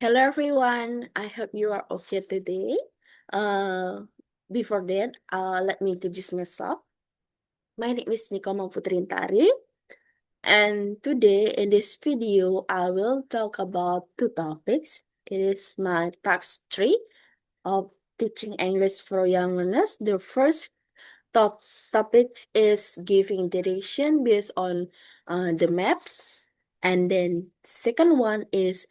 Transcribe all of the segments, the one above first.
Hello everyone, I hope you are okay today. Before that, let me introduce myself. My name is Putri Intari, and today in this video, I will talk about two topics. It is my task 3 of teaching English for young learners. The first topic is giving direction based on the maps, and then second one is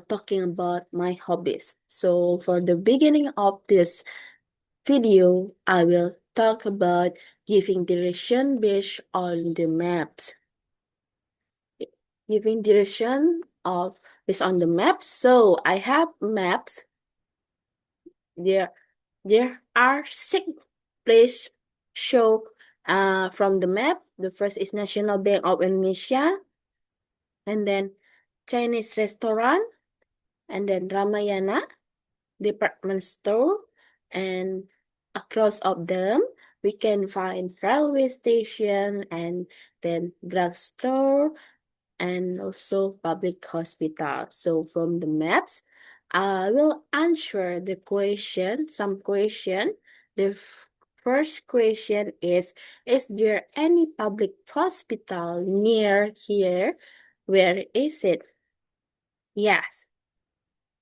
talking about my hobbies. So for the beginning of this video, I will talk about giving direction based on the maps. Giving direction of based on the maps. So I have maps. There are 6 places show from the map. The first is National Bank of Indonesia, and then Chinese restaurant, and then Ramayana department store, and across of them we can find railway station, and then drugstore, and also public hospital. So from the maps, I will answer the question, some question. The first question is there any public hospital near here? Where is it? Yes,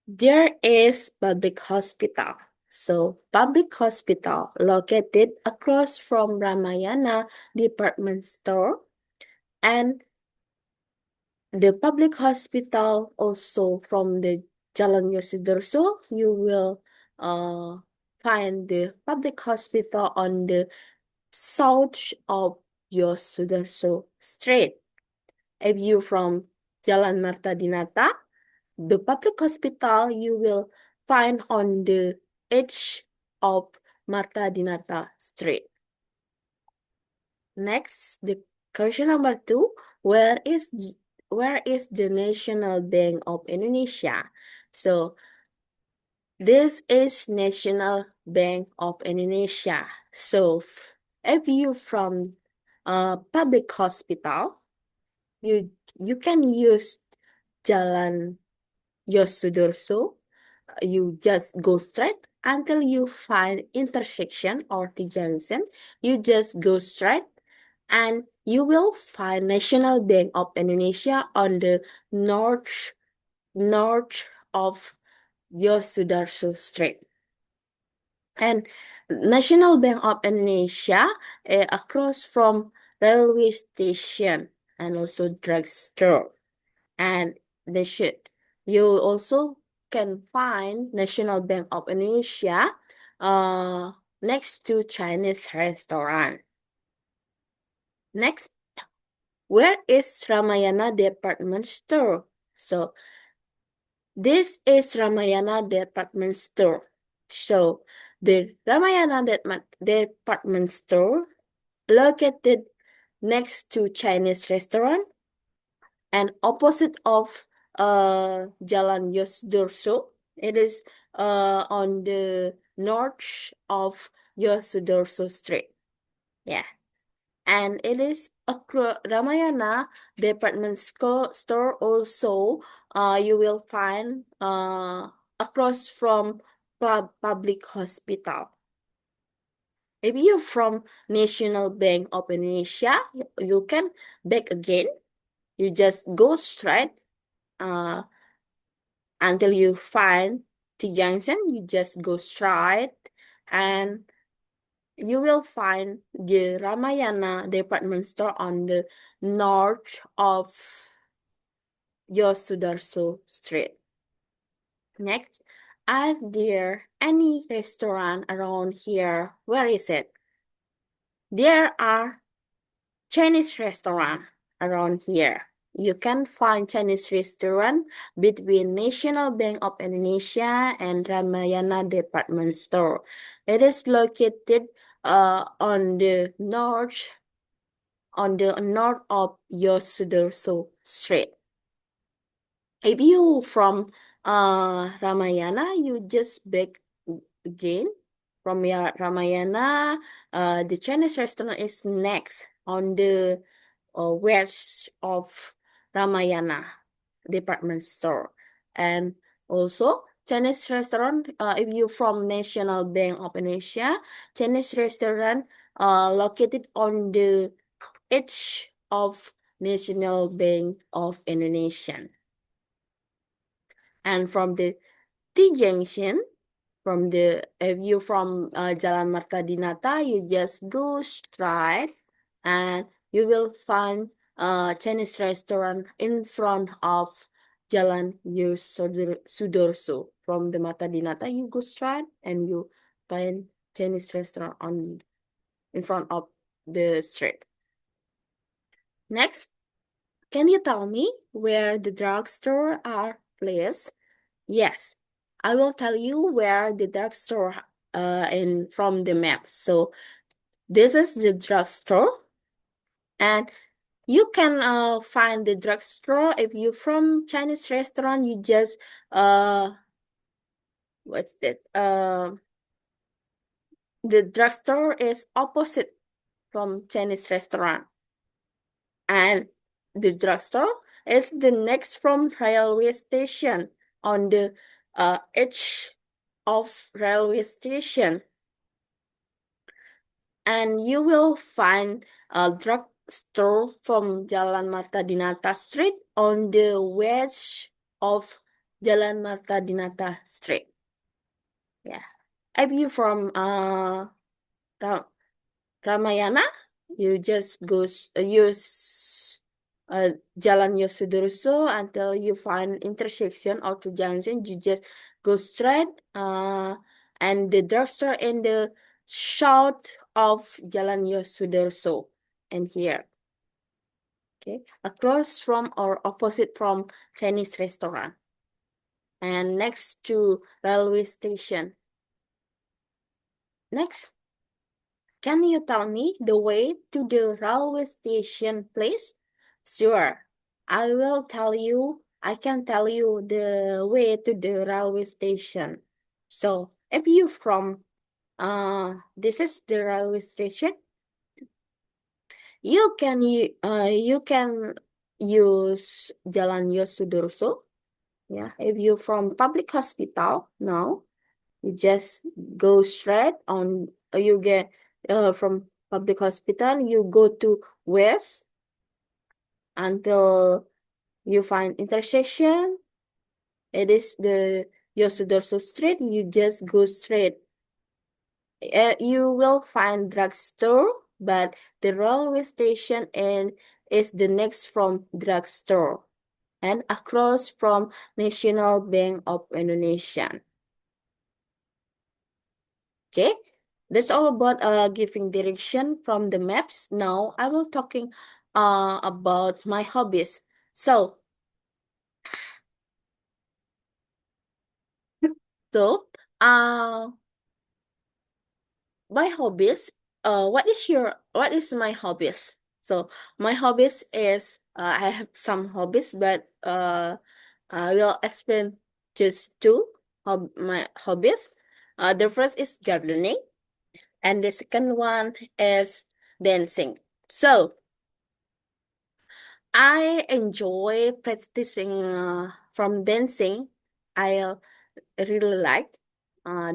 there is public hospital. So public hospital located across from Ramayana department store, and the public hospital also from the Jalan Yosudarso, you will find the public hospital on the south of Yosudarso Street. If you from Jalan Marta Dinata, the public hospital you will find on the edge of Marta Dinata Street. Next, the question number 2, where is the National Bank of Indonesia? So this is National Bank of Indonesia. So if you from public hospital, you can use Jalan Yosudarso. You just go straight until you find intersection or T junction. You just go straight, and you will find National Bank of Indonesia on the north of Yosudarso Street. And National Bank of Indonesia across from railway station and also drugstore. And you also can find National Bank of Indonesia next to Chinese restaurant. Next, where is Ramayana department store? So this is Ramayana department store. So the Ramayana department store located next to Chinese restaurant and opposite of Jalan Yosudarso. It is on the north of Yosudarso Street. Yeah. And it is Ramayana department store also. You will find across from public hospital. If you're from National Bank of Indonesia, you can back again. You just go straight until you find T junction. You just go straight, and you will find the Ramayana department store on the north of Yosudarso Street. Next, are there any restaurant around here? Where is it? There are Chinese restaurant around here. You can find Chinese restaurant between National Bank of Indonesia and Ramayana department store. It is located on the north of Yosudarso Street. If you from Ramayana, you just back again from your Ramayana. The Chinese restaurant is next on the west of Ramayana department store, and Also, Chinese restaurant, if you're from National Bank of Indonesia, Chinese restaurant located on the edge of National Bank of Indonesia. And from the T junction, from the if you from Jalan Marta Dinata, you just go straight and you will find a Chinese restaurant in front of Jalan Sudarso. From the Marta Dinata, you go straight and you find Chinese restaurant on in front of the street. Next, can you tell me where the drugstore are placed? Yes, I will tell you where the drugstore in from the map. So this is the drugstore, and you can find the drugstore if you from Chinese restaurant. You just what's that? The drugstore is opposite from Chinese restaurant, and the drugstore is the next from railway station on the edge of railway station. And you will find a drugstore from Jalan Marta Dinata Street on the west of Jalan Marta Dinata Street. Yeah. If you from Ramayana, you just use Jalan Yosudarso until you find intersection of two junction. You just go straight and the drugstore in the south of Jalan Yosudarso and here. Okay, across from or opposite from Chinese restaurant and next to railway station. Next, can you tell me the way to the railway station, please? Sure, I will tell you. I can tell you the way to the railway station. So, if you from this is the railway station. You can use Jalan Yosudarso. Yeah, if you from public hospital now, you just go straight on. You get from public hospital. You go to west until you find intersection. It is the Yosudarso Street. You just go straight. You will find drugstore, but the railway station and is the next from drugstore and across from National Bank of Indonesia. Okay, that's all about giving direction from the maps. Now I will talking about my hobbies. So so uh my hobbies, what is my hobbies? So my hobbies is I have some hobbies, but I will explain just two of my hobbies. The first is gardening, and the second one is dancing. So I enjoy practicing from dancing. I really like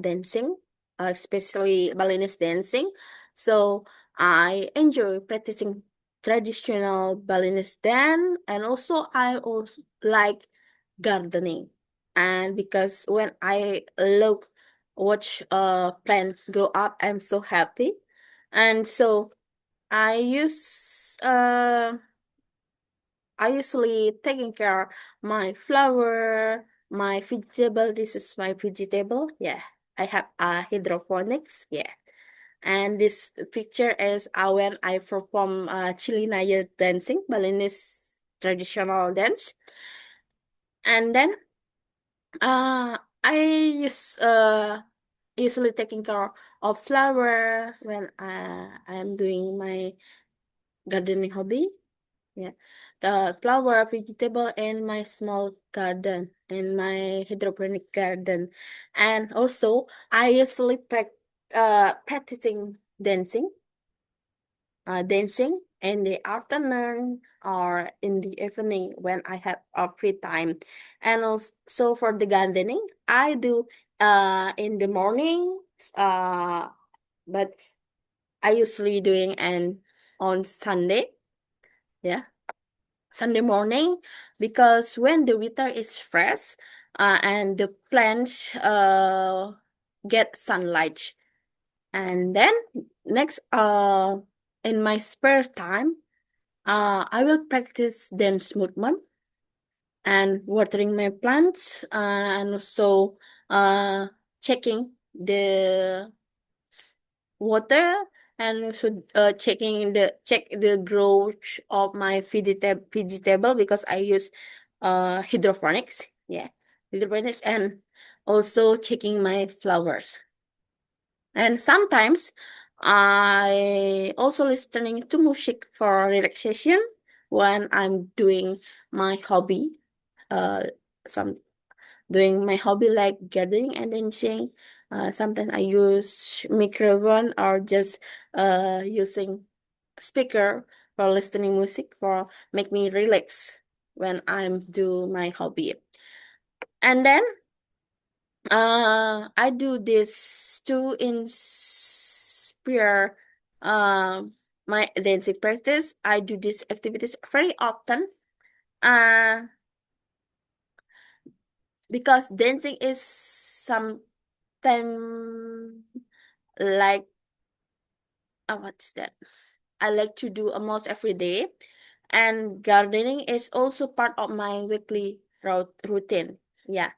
dancing, especially Balinese dancing. So I enjoy practicing traditional Balinese dance, and also I also like gardening. And because when I watch plant grow up, I'm so happy. And so I use I usually taking care my flower, my vegetable. This is my vegetable. Yeah, I have hydroponics. Yeah, and this picture is when I perform Chilinaya dancing, Balinese traditional dance, and then I use usually taking care of flower when I'm doing my gardening hobby. Yeah, the flower, vegetable, and my small garden and my hydroponic garden, and also I usually practicing dancing, in the afternoon or in the evening when I have a free time. And also for the gardening, I do in the morning, uh but I usually doing and on Sunday, yeah, Sunday morning, because when the weather is fresh and the plants get sunlight. And then next in my spare time, I will practice dance movement and watering my plants, and also uh, checking the water, and also check the growth of my vegetable because I use hydroponics. Yeah, hydroponics, and also checking my flowers. And sometimes I also listening to music for relaxation when I'm doing my hobby. Some doing my hobby like gardening and dancing. Sometimes I use microphone or just using speaker for listening music for make me relax when I'm do my hobby. And then I do this to inspire my dancing practice. I do these activities very often. Uh, because dancing is something like what's that? I like to do almost every day, and gardening is also part of my weekly routine. Yeah,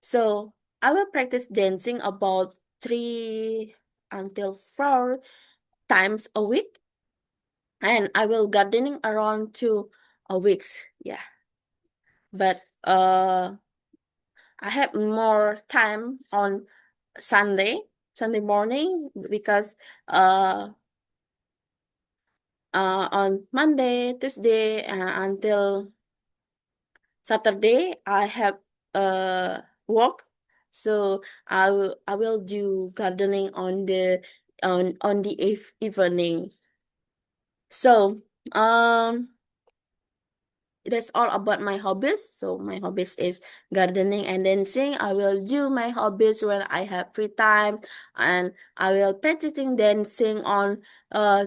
so I will practice dancing about 3 until 4 times a week, and I will gardening around 2 weeks. Yeah, but I have more time on Sunday morning, because uh on Monday, Tuesday, until Saturday, I have work. So I will do gardening on the evening. So that's all about my hobbies. So my hobbies is gardening and dancing. I will do my hobbies when I have free time, and I will practicing dancing uh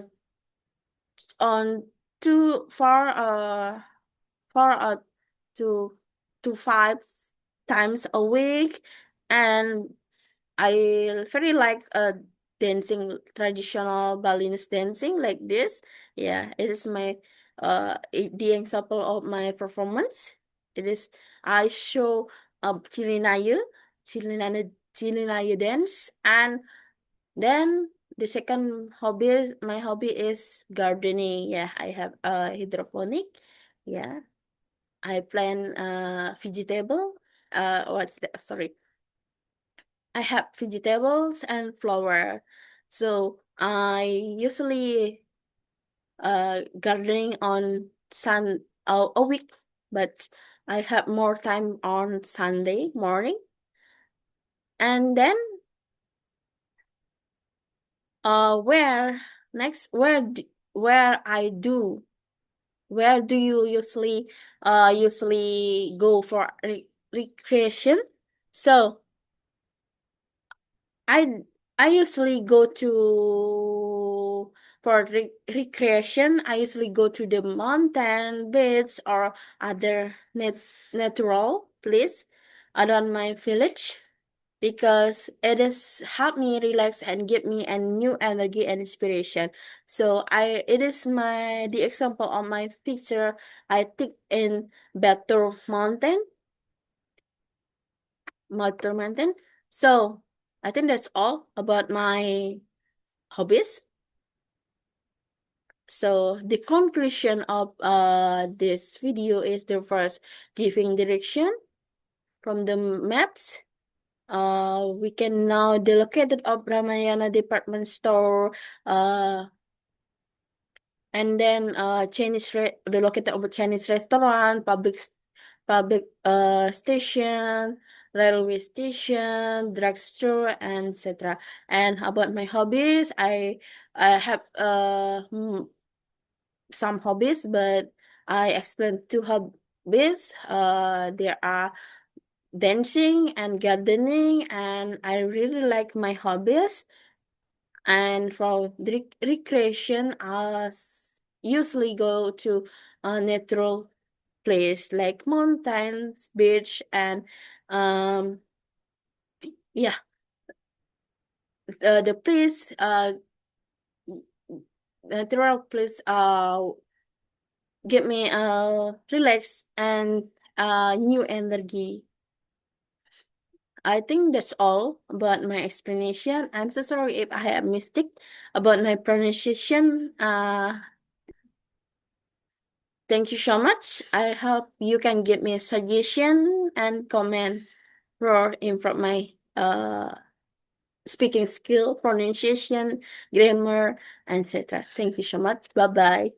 on two for two to 5 times a week. And I very like dancing traditional Balinese dancing like this. Yeah, it is my the example of my performance. It is I show Chilinayu, Chilinayu dance. And then the second hobby, my hobby is gardening. Yeah, I have a hydroponic. Yeah, I plant vegetable. What's that? Sorry, I have vegetables and flower. So I usually gardening on a week, but I have more time on Sunday morning. And then where next where do you usually go for recreation? So I I usually go to for recreation. I usually go to the mountain, beach, or other natural place around my village, because it is help me relax and give me a new energy and inspiration. So it is the example of my picture I take in Better Mountain. So I think that's all about my hobbies. So the conclusion of this video is the first, giving direction from the maps. We can now the located of Ramayana department store. And then the located of a Chinese restaurant, public station, railway station, drugstore, and etc. And about my hobbies, I have some hobbies, but I explained two hobbies. There are dancing and gardening, and I really like my hobbies. And for the recreation, usually go to a natural place like mountains, beach, and um, yeah, the place, natural place, give me relax and new energy. I think that's all about my explanation. I'm so sorry if I have mistake about my pronunciation. Thank you so much. I hope you can give me a suggestion and comment for improve my speaking skill, pronunciation, grammar, etc. Thank you so much. Bye bye.